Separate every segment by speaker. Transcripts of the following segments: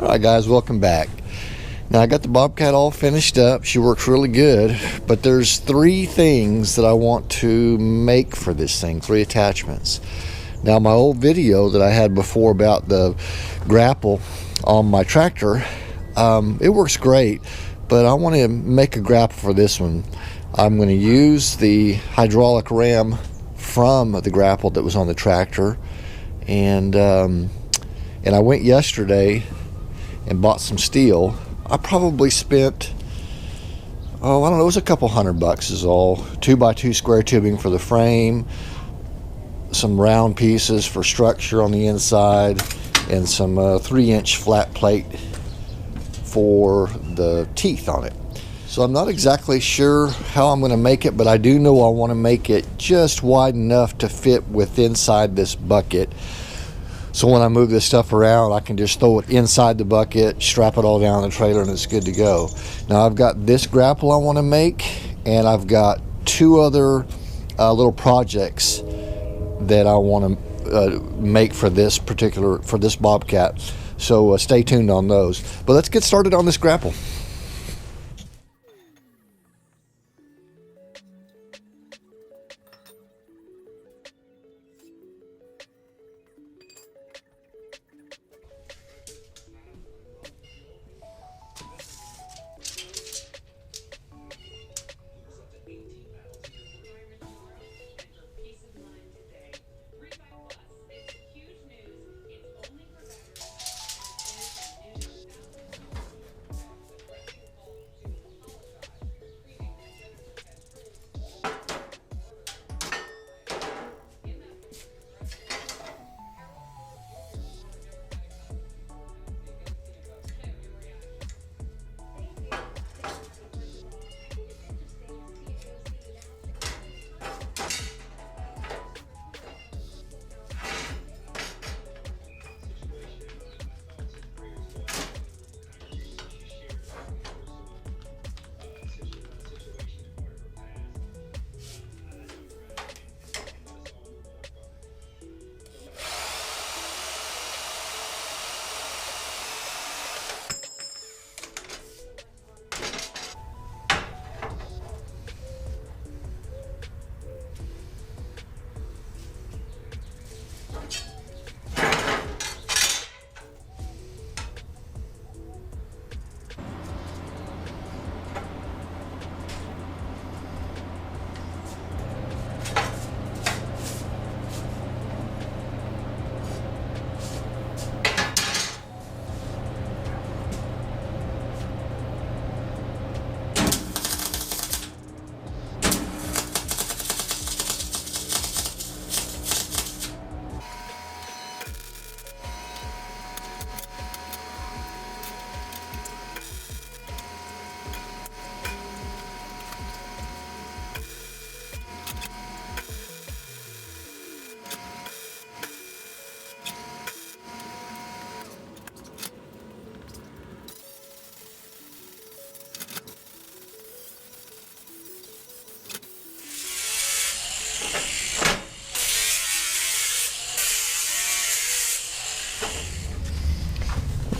Speaker 1: Alright guys, welcome back. Now I got the Bobcat all finished up. She works really good, but there's 3 things that I want to make for this thing, 3 attachments. Now my old video that I had before about the grapple on my tractor, it works great, but I want to make a grapple for this one. I'm going to use the hydraulic ram from the grapple that was on the tractor, and I went yesterday and bought some steel. I probably spent, I don't know, it was a couple $100 is all. 2x2 square tubing for the frame, some round pieces for structure on the inside, and some 3-inch flat plate for the teeth on it. So I'm not exactly sure how I'm going to make it, but I do know I want to make it just wide enough to fit with inside this bucket. So when I move this stuff around, I can just throw it inside the bucket, strap it all down the trailer, and it's good to go. Now I've got this grapple I want to make, and I've got 2 other little projects that I want to make for this Bobcat. So stay tuned on those. But let's get started on this grapple.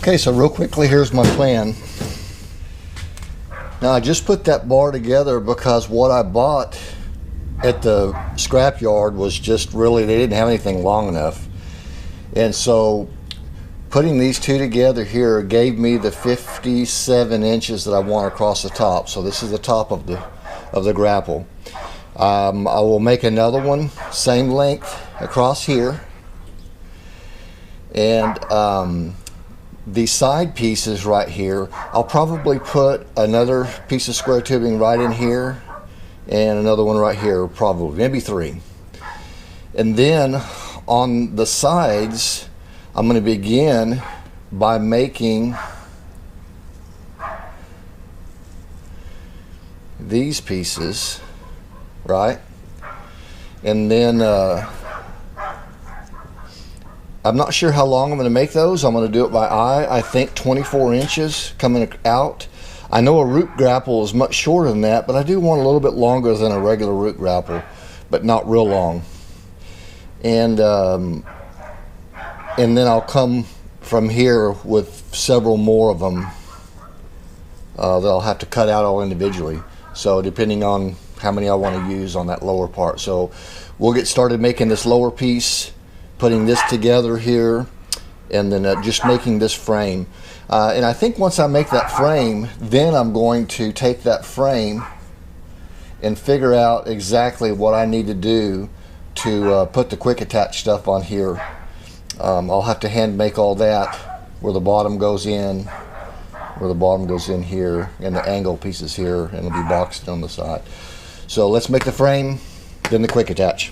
Speaker 1: Okay, so real quickly, here's my plan. Now I just put that bar together because what I bought at the scrapyard was just really, they didn't have anything long enough. And so putting these 2 together here gave me the 57 inches that I want across the top. So this is the top of the grapple. I will make another one, same length across here. And the side pieces right here, I'll probably put another piece of square tubing right in here and another one right here, probably, maybe 3. And then on the sides, I'm going to begin by making these pieces, right? And then I'm not sure how long I'm going to make those. I'm going to do it by eye. I think 24 inches coming out. I know a root grapple is much shorter than that, but I do want a little bit longer than a regular root grapple, but not real long. And then I'll come from here with several more of them that I'll have to cut out all individually. So depending on how many I want to use on that lower part. So we'll get started making this lower piece, putting this together here, and then just making this frame. And I think once I make that frame, then I'm going to take that frame and figure out exactly what I need to do to put the quick attach stuff on here. I'll have to hand make all that, where the bottom goes in, where the bottom goes in here, and the angle pieces here, and it'll be boxed on the side. So let's make the frame, then the quick attach.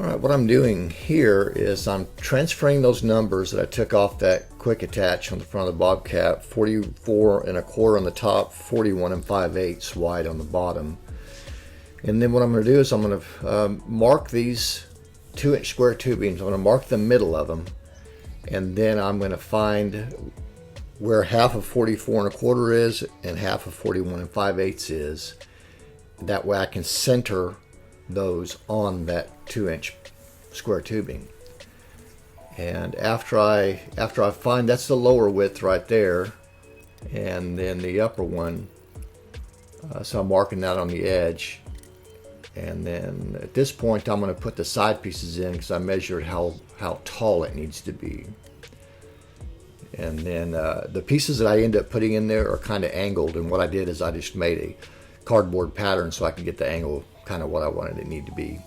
Speaker 1: All right, what I'm doing here is I'm transferring those numbers that I took off that quick attach on the front of the Bobcat, 44 1/4 on the top, 41 5/8 wide on the bottom. And then what I'm going to do is I'm going to mark these 2-inch square tubings. I'm going to mark the middle of them, and then I'm going to find where half of 44 1/4 is and half of 41 5/8 is. That way I can center those on that 2-inch square tubing. And after I find that's the lower width right there, and then the upper one, so I'm marking that on the edge. And then at this point I'm going to put the side pieces in, because I measured how tall it needs to be. And then the pieces that I end up putting in there are kind of angled, and what I did is I just made a cardboard pattern so I can get the angle kind of what I wanted it need to be.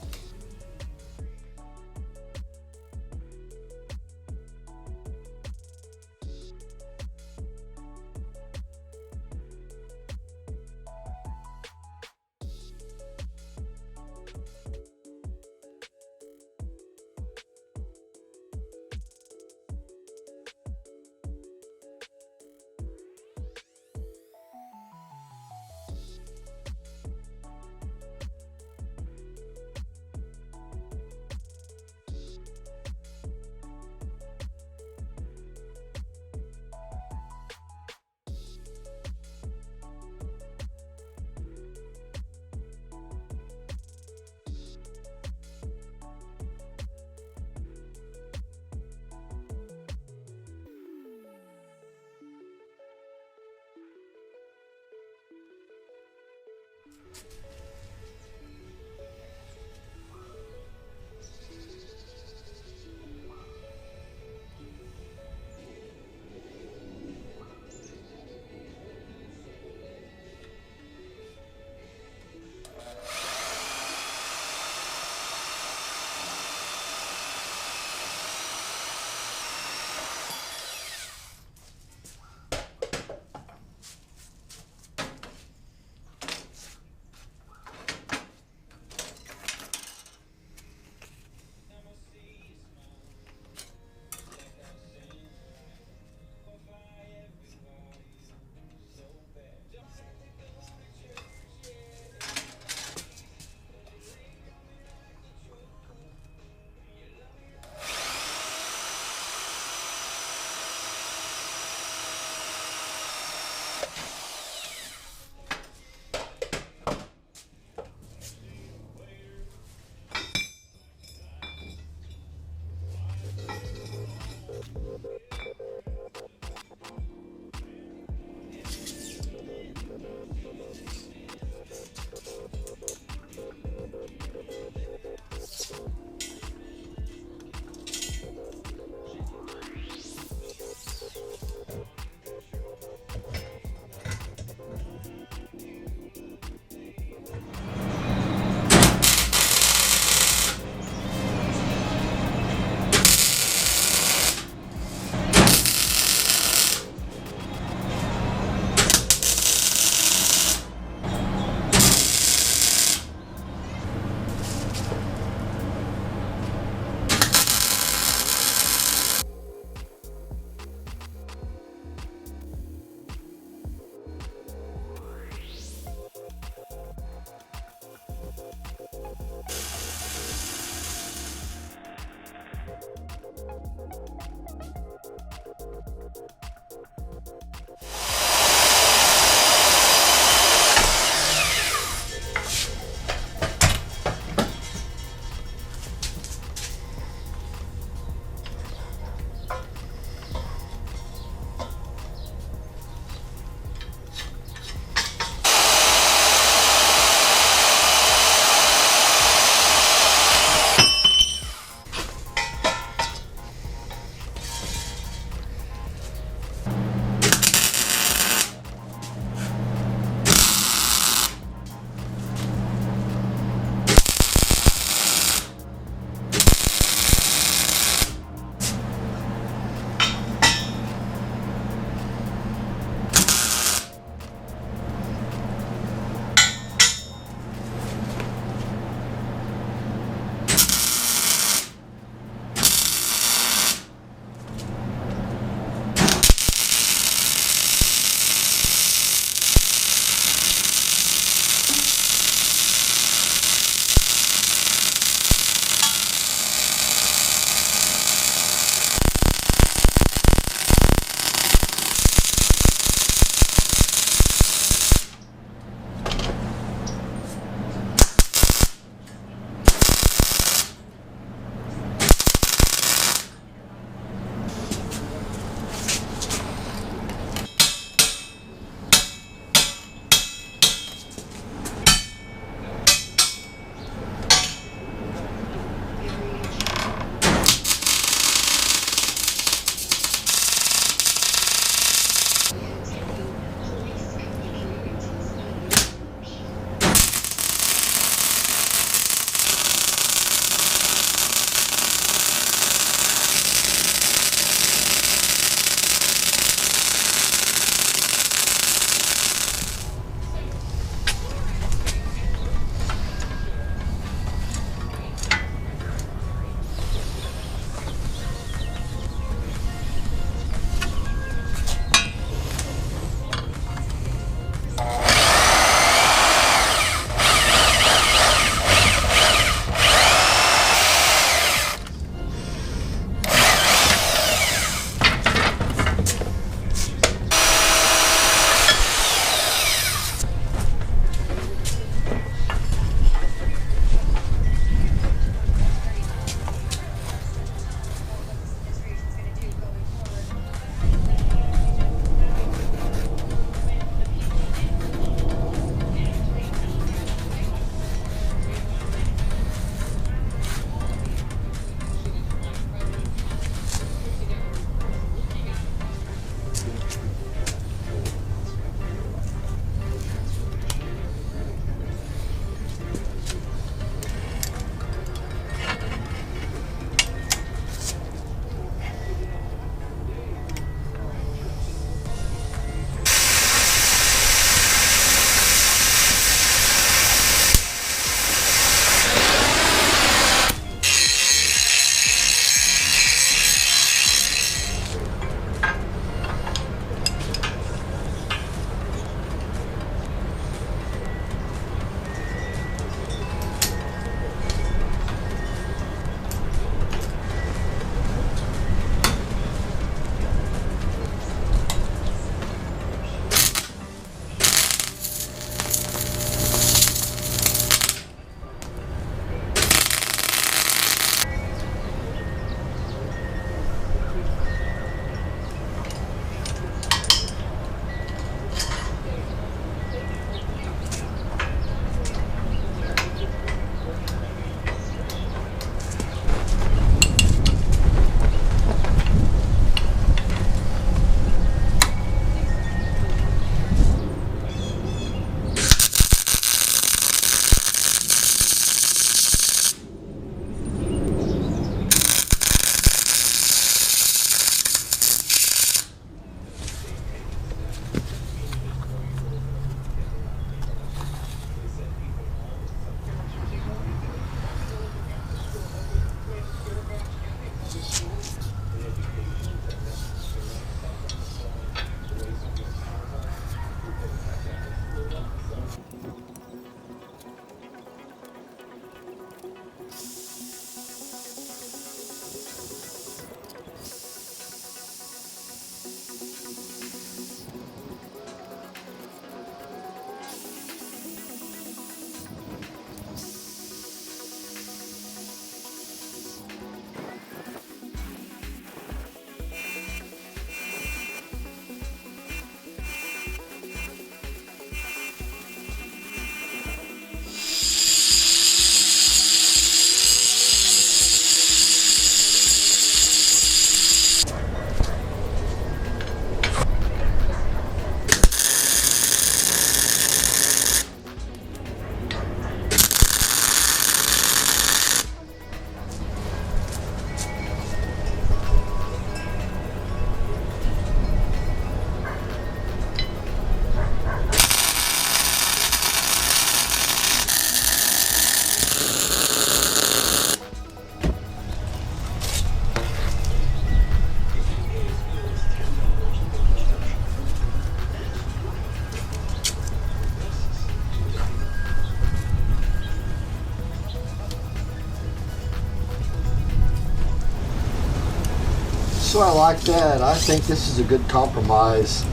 Speaker 1: So I like that. I think this is a good compromise.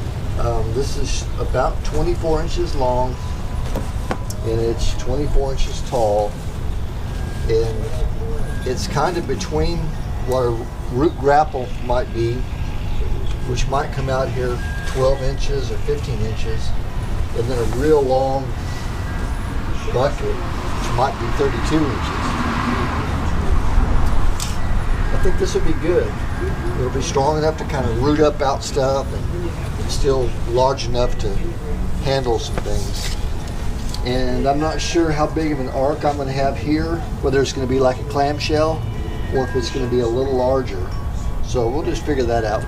Speaker 1: This is about 24 inches long and it's 24 inches tall, and it's kind of between what a root grapple might be, which might come out here 12 inches or 15 inches, and then a real long bucket, which might be 32 inches. I think this will be good. It'll be strong enough to kind of root up out stuff and still large enough to handle some things. And I'm not sure how big of an arc I'm going to have here, whether it's going to be like a clamshell or if it's going to be a little larger. So we'll just figure that out.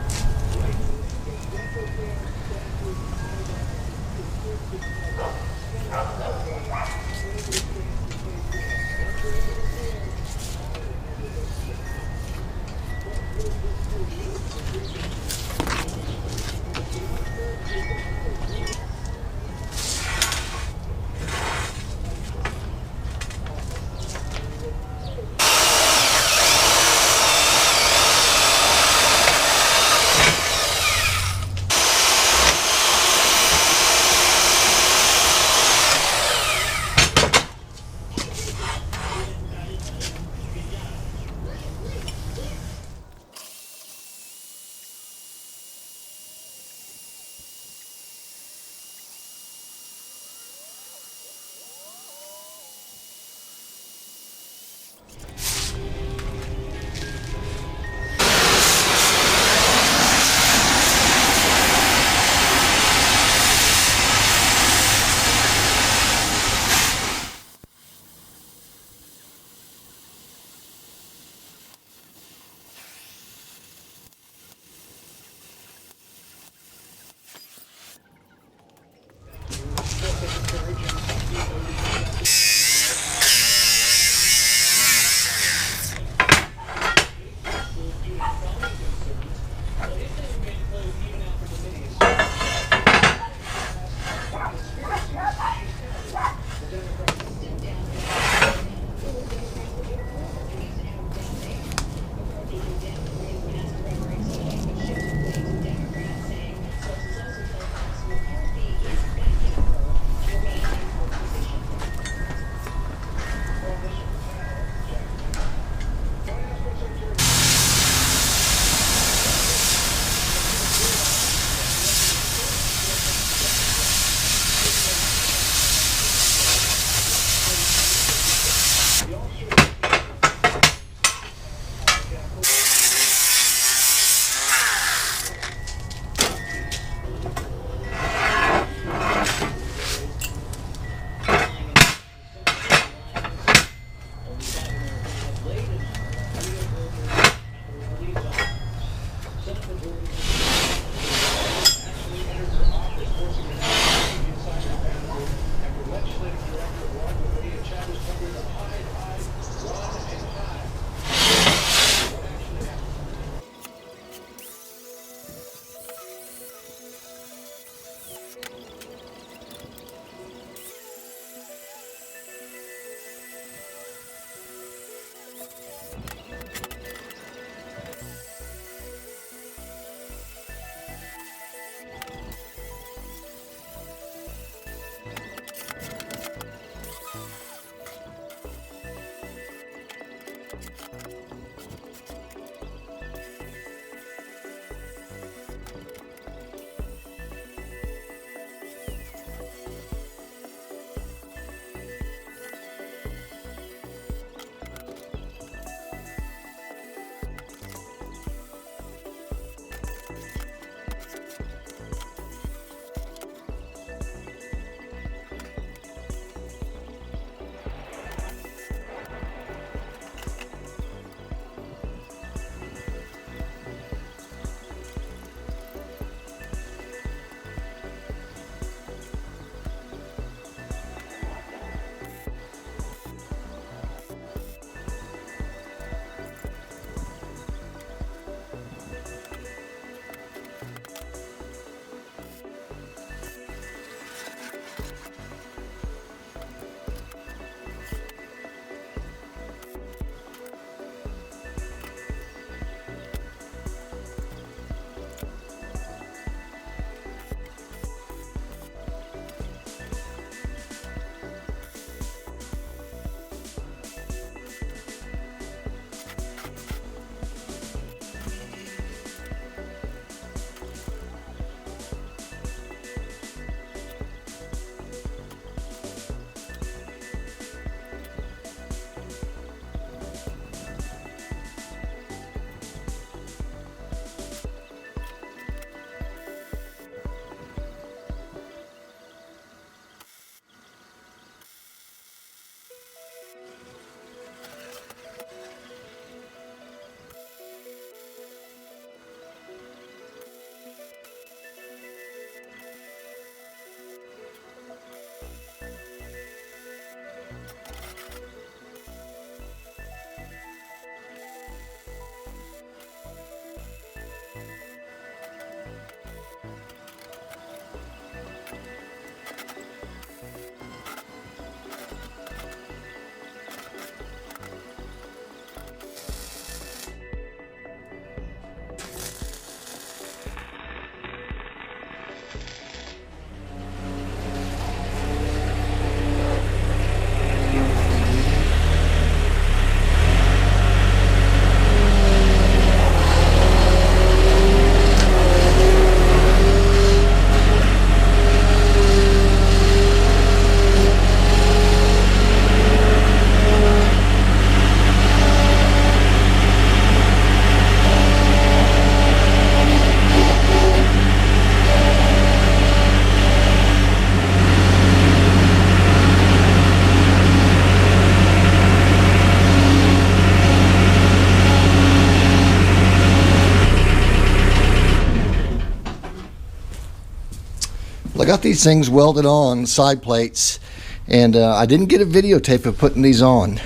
Speaker 1: got these things welded on, side plates, and I didn't get a videotape of putting these on.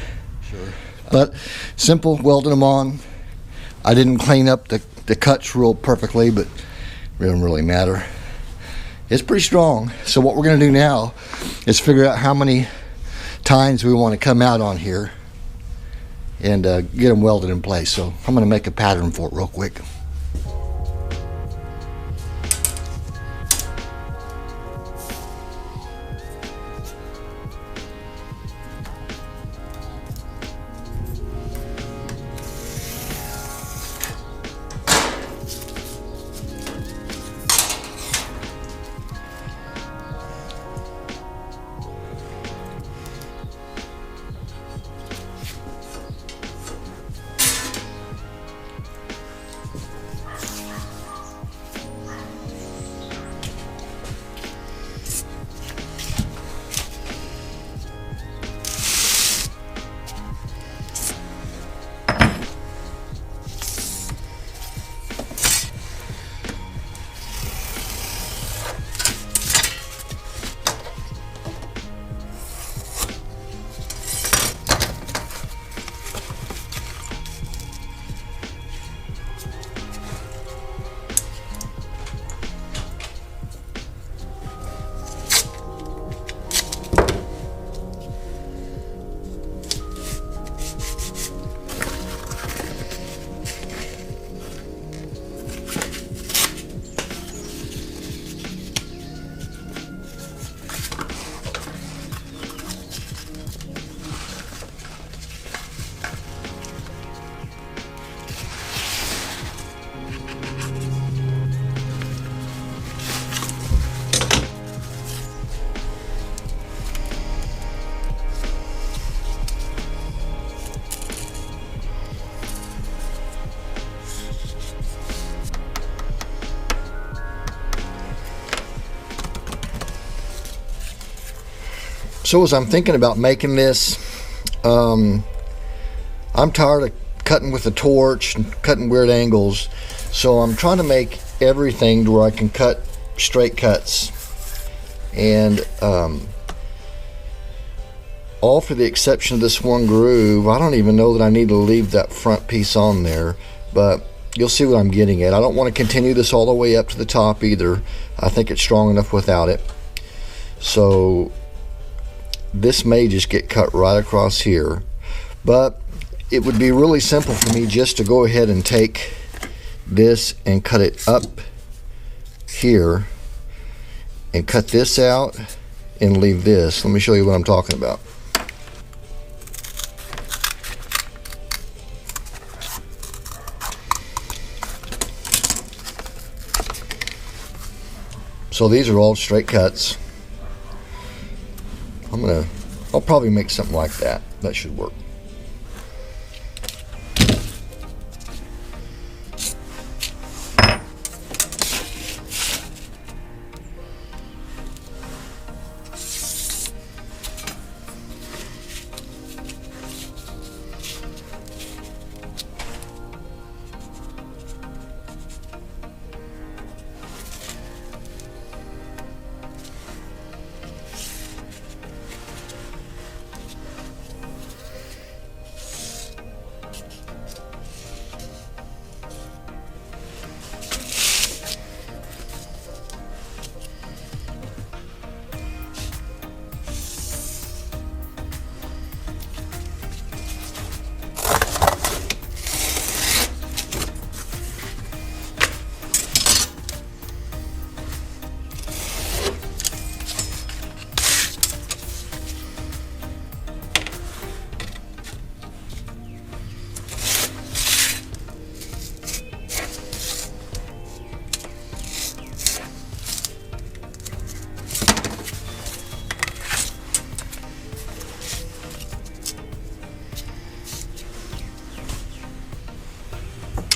Speaker 2: Sure.
Speaker 1: But simple, welding them on. I didn't clean up the cuts real perfectly, but it doesn't really matter. It's pretty strong. So what we're going to do now is figure out how many times we want to come out on here and get them welded in place. So I'm going to make a pattern for it real quick. So as I'm thinking about making this, I'm tired of cutting with a torch and cutting weird angles, so I'm trying to make everything to where I can cut straight cuts, and all for the exception of this one groove. I don't even know that I need to leave that front piece on there, but you'll see what I'm getting at. I don't want to continue this all the way up to the top either. I think it's strong enough without it. So this may just get cut right across here, but it would be really simple for me just to go ahead and take this and cut it up here and cut this out and leave this. Let me show you what I'm talking about. So these are all straight cuts. I'll probably make something like that. That should work.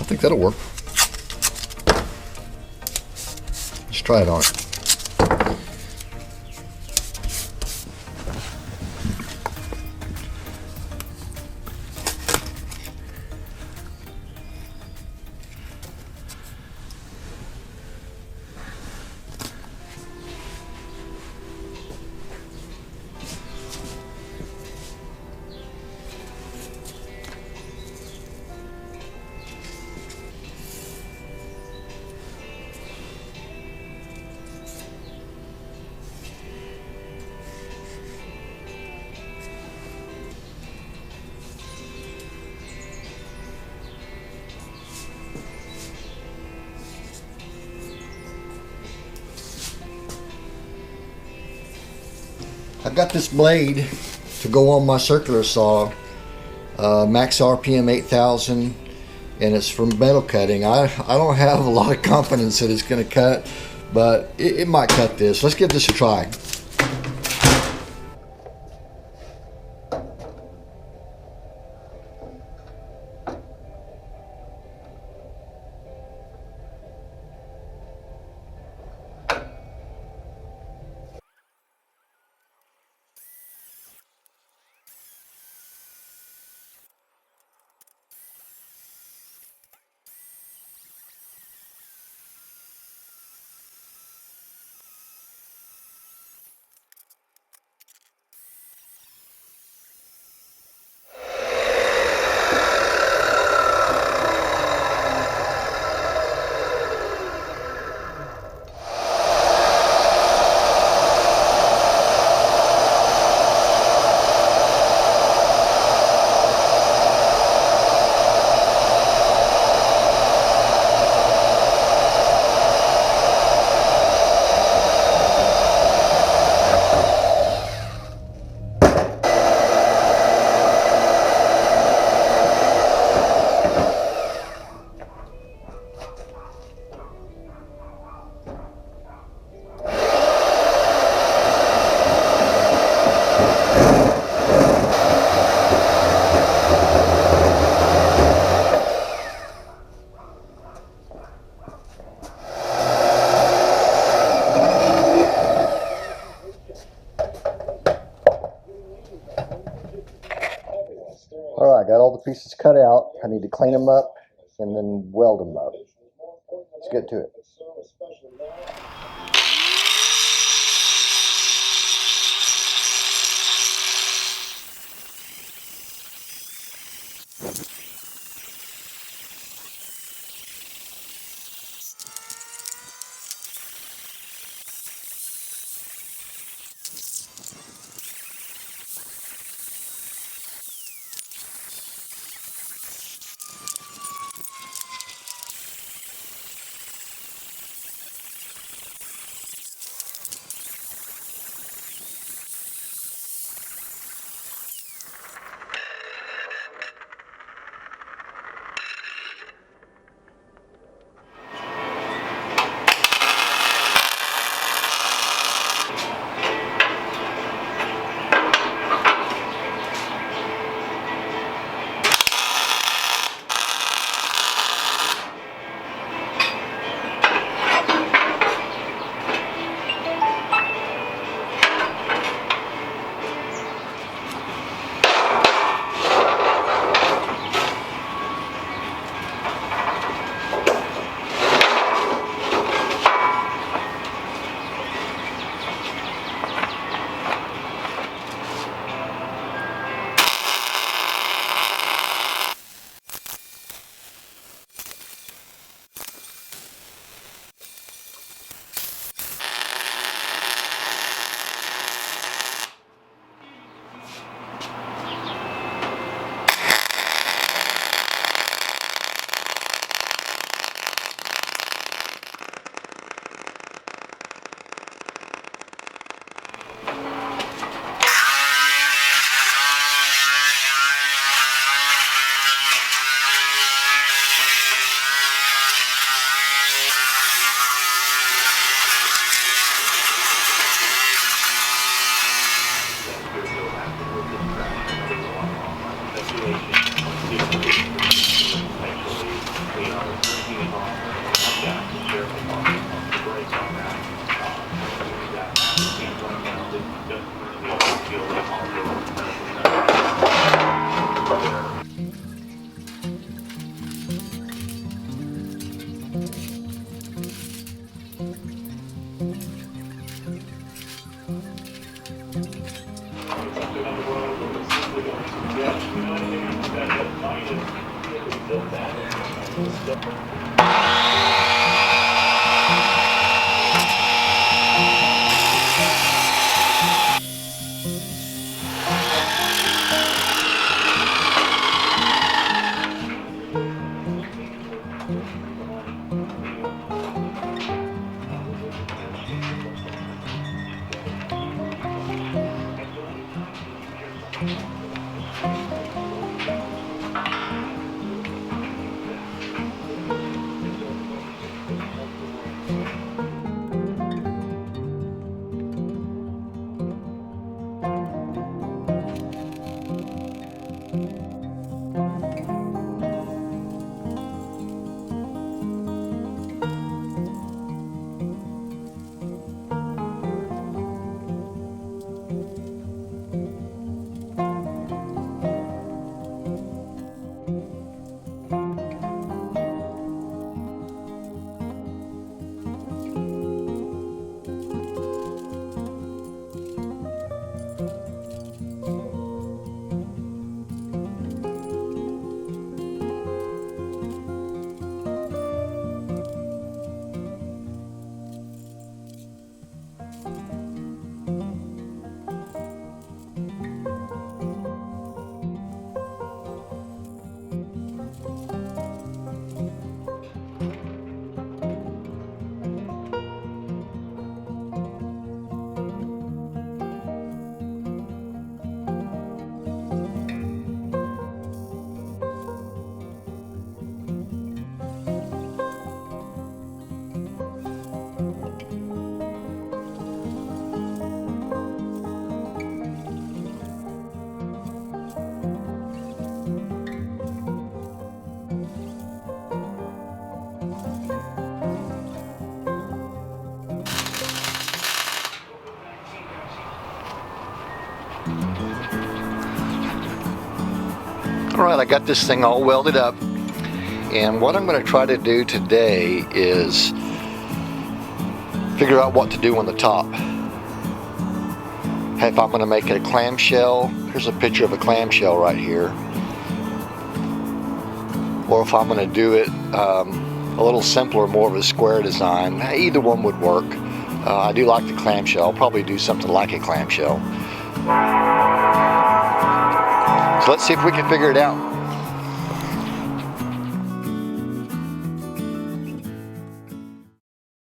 Speaker 1: I think that'll work. Let's try it on. I got this blade to go on my circular saw, max RPM 8000, and it's from metal cutting. I don't have a lot of confidence that it's going to cut, but it might cut this. Let's give this a try. Alright, got all the pieces cut out. I need to clean them up and then weld them up. Let's get to it. Alright, I got this thing all welded up, and what I'm going to try to do today is figure out what to do on the top. If I'm going to make it a clamshell, here's a picture of a clamshell right here, or if I'm going to do it a little simpler, more of a square design. Either one would work. I do like the clamshell. I'll probably do something like a clamshell. So let's see if we can figure it out.